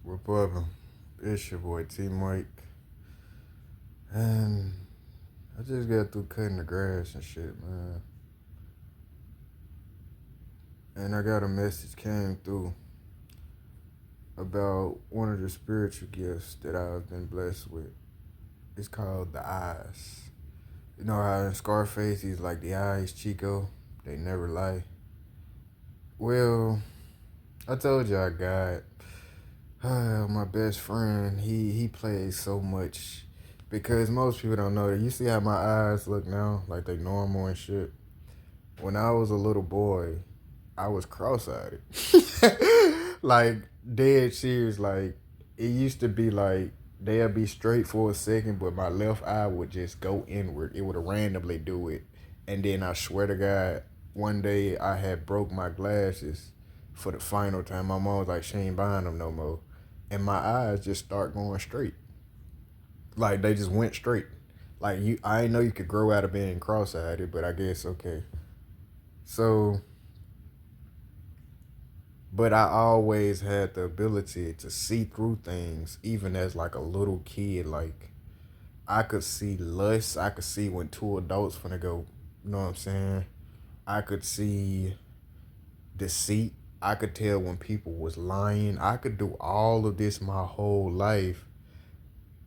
We're bubbling. It's your boy T Mike. And I just got through cutting the grass and shit, man. And I got a message came through about one of the spiritual gifts that I've been blessed with. It's called the eyes. You know how in Scarface he's like the eyes Chico, they never lie. Well, I told you I got my best friend. He plays so much because most people don't know that. You see how my eyes look now, like they normal and shit. When I was a little boy, I was cross-eyed. Like dead serious. Like it used to be like they'd be straight for a second, but my left eye would just go inward. It would randomly do it, and then I swear to God, one day I had broke my glasses for the final time. My mom was like, "She ain't buying them no more," and my eyes just start going straight. Like they just went straight. Like I didn't know you could grow out of being cross-eyed, but I guess okay. So but I always had the ability to see through things, even as like a little kid. Like I could see lust. I could see when two adults finna go. You know what I'm saying? I could see deceit. I could tell when people was lying. I could do all of this my whole life,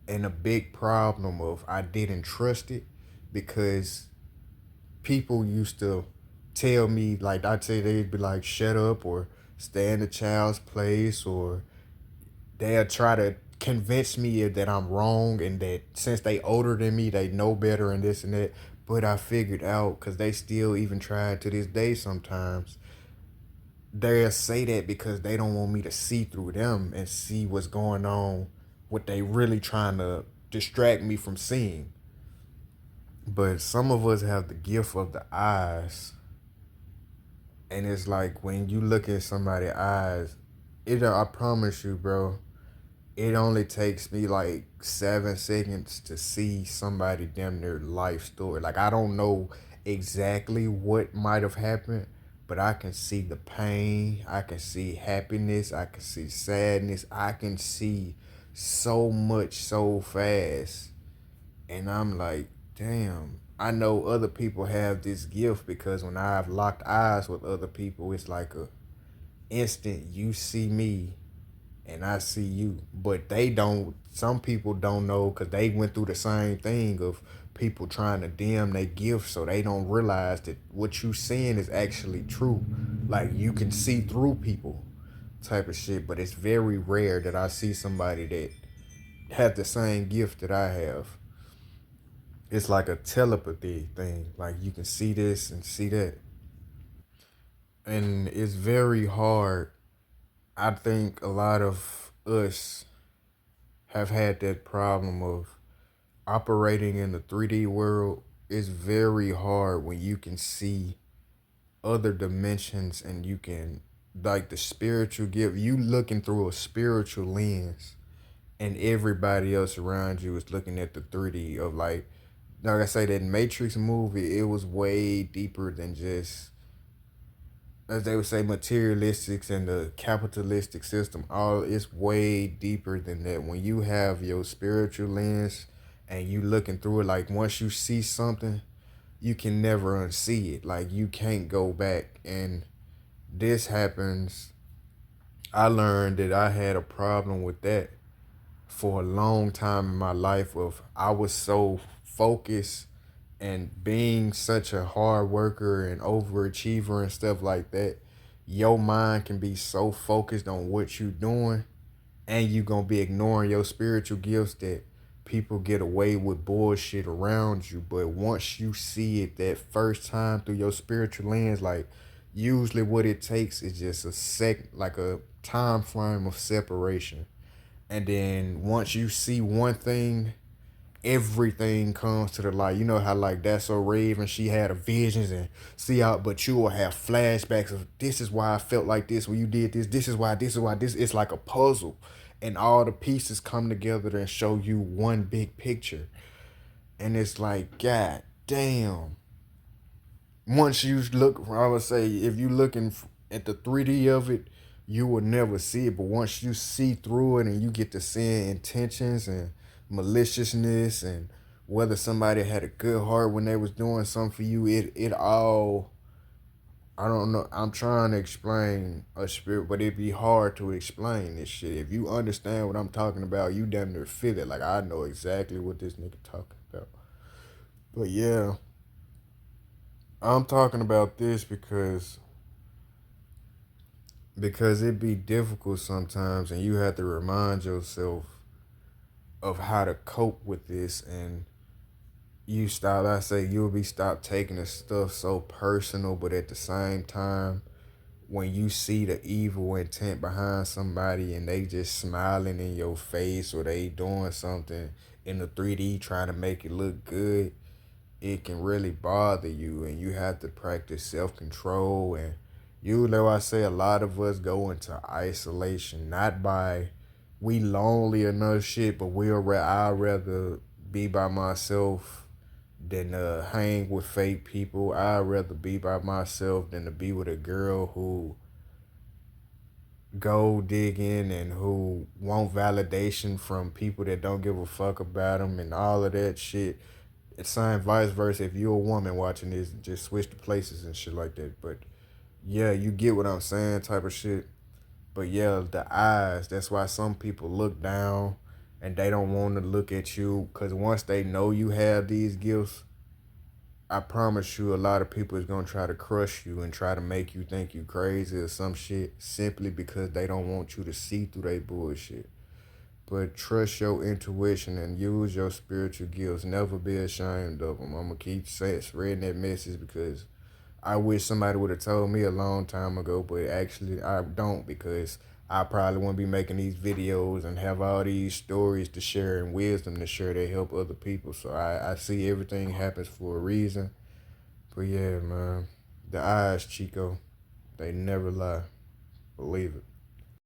and a big problem of I didn't trust it because people used to tell me like I'd say they'd be like shut up or stay in the child's place or they'll try to convince me that I'm wrong and that since they older than me, they know better and this and that. But I figured out because they still even try to this day sometimes. They'll say that because they don't want me to see through them and see what's going on, what they really trying to distract me from seeing. But some of us have the gift of the eyes, and it's like when you look at somebody's eyes, I promise you, bro, it only takes me like 7 seconds to see somebody damn near life story. Like I don't know exactly what might have happened, but I can see the pain, I can see happiness, I can see sadness, I can see so much so fast. And I'm like, damn. I know other people have this gift because when I've locked eyes with other people, it's like a instant you see me and I see you. But they don't, some people don't know because they went through the same thing of people trying to dim their gift so they don't realize that what you seeing is actually true. Like you can see through people type of shit. But it's very rare that I see somebody that has the same gift that I have. It's like a telepathy thing. Like you can see this and see that. And it's very hard. I think a lot of us have had that problem of operating in the 3D world. Is very hard when you can see other dimensions and you can like the spiritual gift. You looking through a spiritual lens and everybody else around you is looking at the 3D of like I say that Matrix movie, it was way deeper than just as they would say materialistics and the capitalistic system. All it's way deeper than that. When you have your spiritual lens and you looking through it, like once you see something, you can never unsee it. Like you can't go back. And this happens. I learned that I had a problem with that for a long time in my life of I was so focused and being such a hard worker and overachiever and stuff like that, your mind can be so focused on what you doing and you gonna be ignoring your spiritual gifts that people get away with bullshit around you. But once you see it that first time through your spiritual lens, like usually what it takes is just a like a time frame of separation. And then once you see one thing, everything comes to the light. You know how like That's So Raven, she had a visions and see out, but you will have flashbacks of this is why I felt like this when you did this. This is why this. It's like a puzzle, and all the pieces come together and show you one big picture. And it's like, God damn. Once you look, I would say, if you looking at the 3D of it, you will never see it. But once you see through it and you get to seeing intentions and maliciousness and whether somebody had a good heart when they was doing something for you, it all, I don't know. I'm trying to explain a spirit, but it'd be hard to explain this shit. If you understand what I'm talking about, you damn near feel it. Like I know exactly what this nigga talking about. But yeah, I'm talking about this because it be difficult sometimes, and you have to remind yourself of how to cope with this, and you stop. I say you'll be stop taking the stuff so personal, but at the same time, when you see the evil intent behind somebody and they just smiling in your face or they doing something in the 3D trying to make it look good, it can really bother you, and you have to practice self-control. And you know, I say a lot of us go into isolation not by we lonely or no shit, but I'd rather be by myself than hang with fake people. I'd rather be by myself than to be with a girl who gold digging and who want validation from people that don't give a fuck about them and all of that shit. It's same vice versa. If you're a woman watching this, just switch the places and shit like that. But yeah, you get what I'm saying, type of shit. But yeah, the eyes. That's why some people look down and they don't want to look at you, because once they know you have these gifts, I promise you, a lot of people is gonna try to crush you and try to make you think you crazy or some shit simply because they don't want you to see through their bullshit. But trust your intuition and use your spiritual gifts. Never be ashamed of them. I'm gonna keep saying, spreading that message because I wish somebody would have told me a long time ago, but actually I don't, because I probably wouldn't be making these videos and have all these stories to share and wisdom to share that help other people. So I see everything happens for a reason. But yeah, man, the eyes, Chico, they never lie. Believe it.